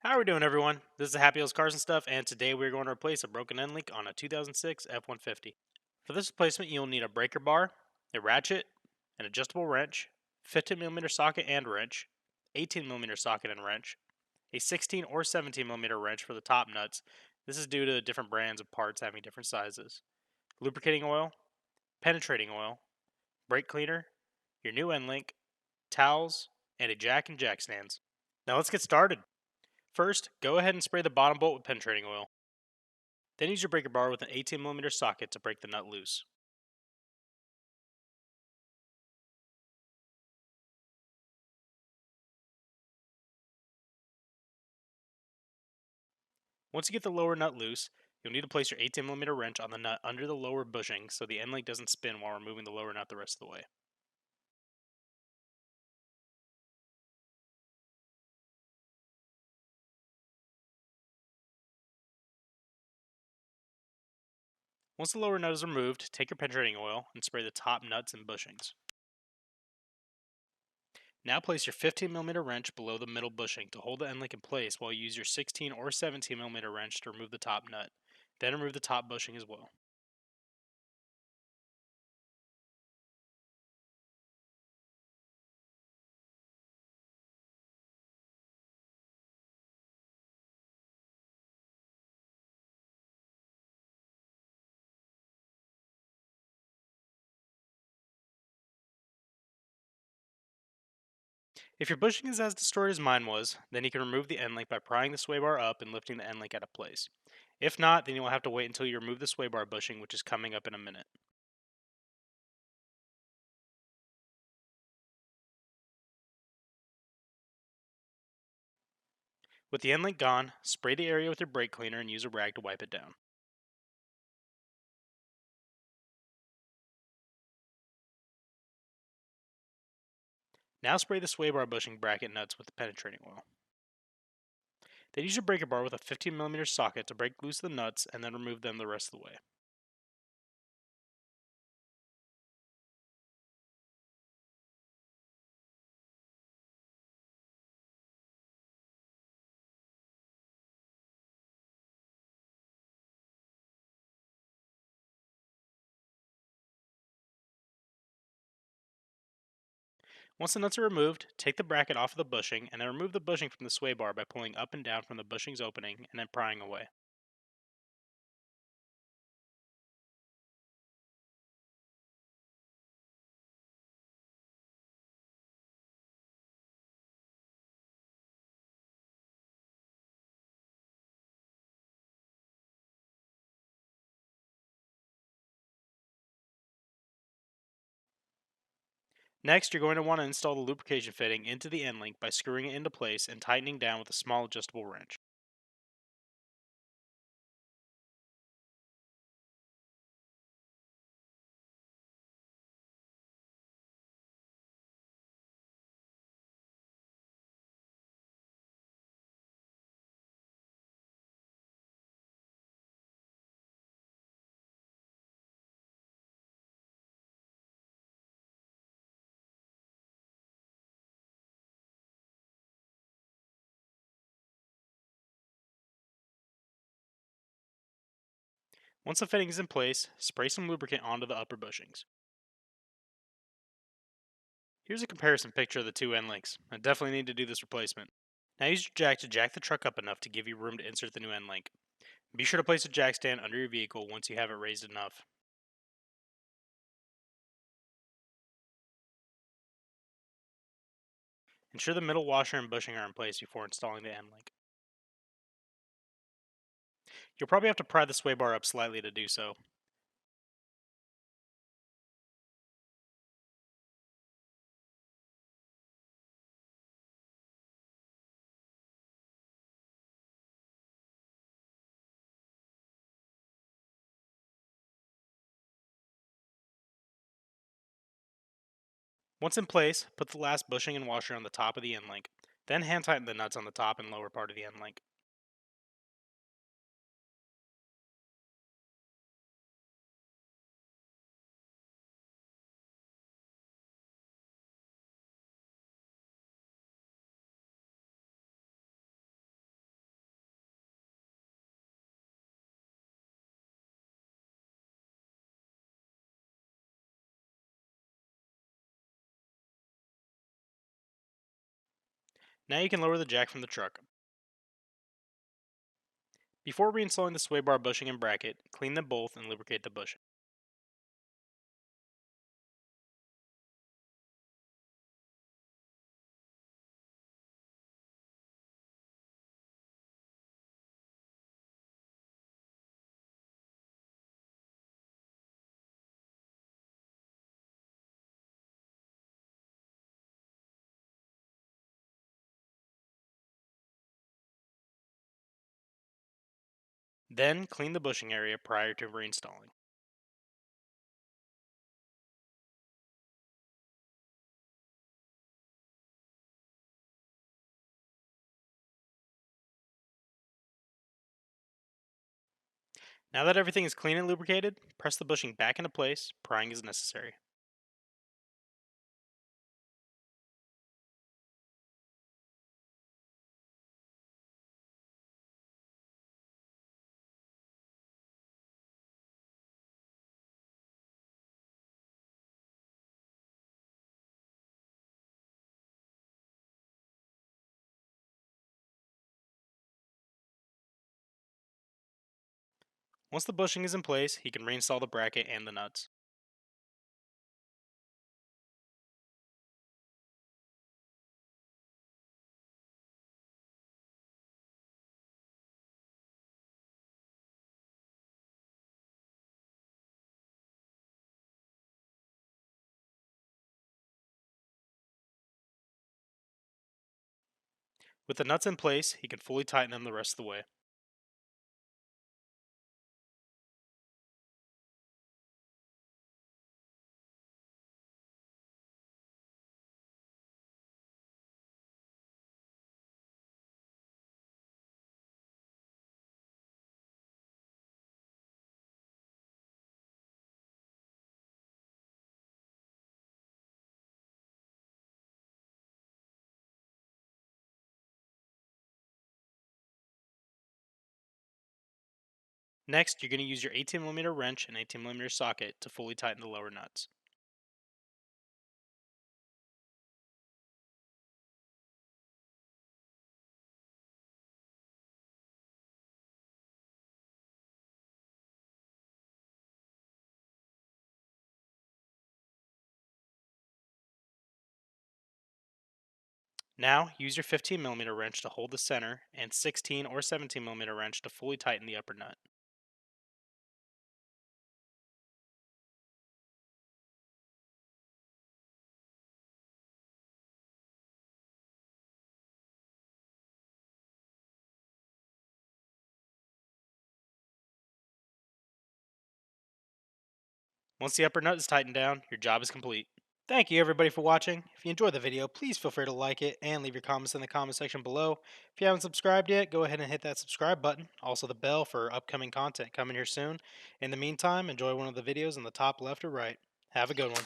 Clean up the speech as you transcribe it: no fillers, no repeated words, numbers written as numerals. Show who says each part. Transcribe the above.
Speaker 1: How are we doing, everyone? This is Happy Wheels Cars and Stuff, and today we're going to replace a broken Endlink on a 2006 F-150. For this replacement, you'll need a breaker bar, a ratchet, an adjustable wrench, 15mm socket and wrench, 18mm socket and wrench, a 16 or 17mm wrench for the top nuts. This is due to different brands of parts having different sizes. Lubricating oil, penetrating oil, brake cleaner, your new Endlink, towels, and a jack and jack stands. Now let's get started. First, go ahead and spray the bottom bolt with penetrating oil. Then use your breaker bar with an 18mm socket to break the nut loose. Once you get the lower nut loose, you'll need to place your 18mm wrench on the nut under the lower bushing so the end link doesn't spin while removing the lower nut the rest of the way. Once the lower nut is removed, take your penetrating oil and spray the top nuts and bushings. Now place your 15mm wrench below the middle bushing to hold the end link in place while you use your 16 or 17mm wrench to remove the top nut. Then remove the top bushing as well. If your bushing is as destroyed as mine was, then you can remove the end link by prying the sway bar up and lifting the end link out of place. If not, then you will have to wait until you remove the sway bar bushing, which is coming up in a minute. With the end link gone, spray the area with your brake cleaner and use a rag to wipe it down. Now spray the sway bar bushing bracket nuts with the penetrating oil. Then use your breaker bar with a 15mm socket to break loose the nuts and then remove them the rest of the way. Once the nuts are removed, take the bracket off of the bushing and then remove the bushing from the sway bar by pulling up and down from the bushing's opening and then prying away. Next, you're going to want to install the lubrication fitting into the end link by screwing it into place and tightening down with a small adjustable wrench. Once the fitting is in place, spray some lubricant onto the upper bushings. Here's a comparison picture of the two end links. I definitely need to do this replacement. Now use your jack to jack the truck up enough to give you room to insert the new end link. Be sure to place a jack stand under your vehicle once you have it raised enough. Ensure the middle washer and bushing are in place before installing the end link. You'll probably have to pry the sway bar up slightly to do so. Once in place, put the last bushing and washer on the top of the end link. Then hand tighten the nuts on the top and lower part of the end link. Now you can lower the jack from the truck. Before reinstalling the sway bar bushing and bracket, clean them both and lubricate the bushing. Then clean the bushing area prior to reinstalling. Now that everything is clean and lubricated, press the bushing back into place, prying as necessary. Once the bushing is in place, he can reinstall the bracket and the nuts. With the nuts in place, he can fully tighten them the rest of the way. Next, you're going to use your 18mm wrench and 18mm socket to fully tighten the lower nuts. Now, use your 15mm wrench to hold the center and 16 or 17mm wrench to fully tighten the upper nut. Once the upper nut is tightened down, your job is complete. Thank you everybody for watching. If you enjoyed the video, please feel free to like it and leave your comments in the comment section below. If you haven't subscribed yet, go ahead and hit that subscribe button. Also the bell for upcoming content coming here soon. In the meantime, enjoy one of the videos in the top left or right. Have a good one.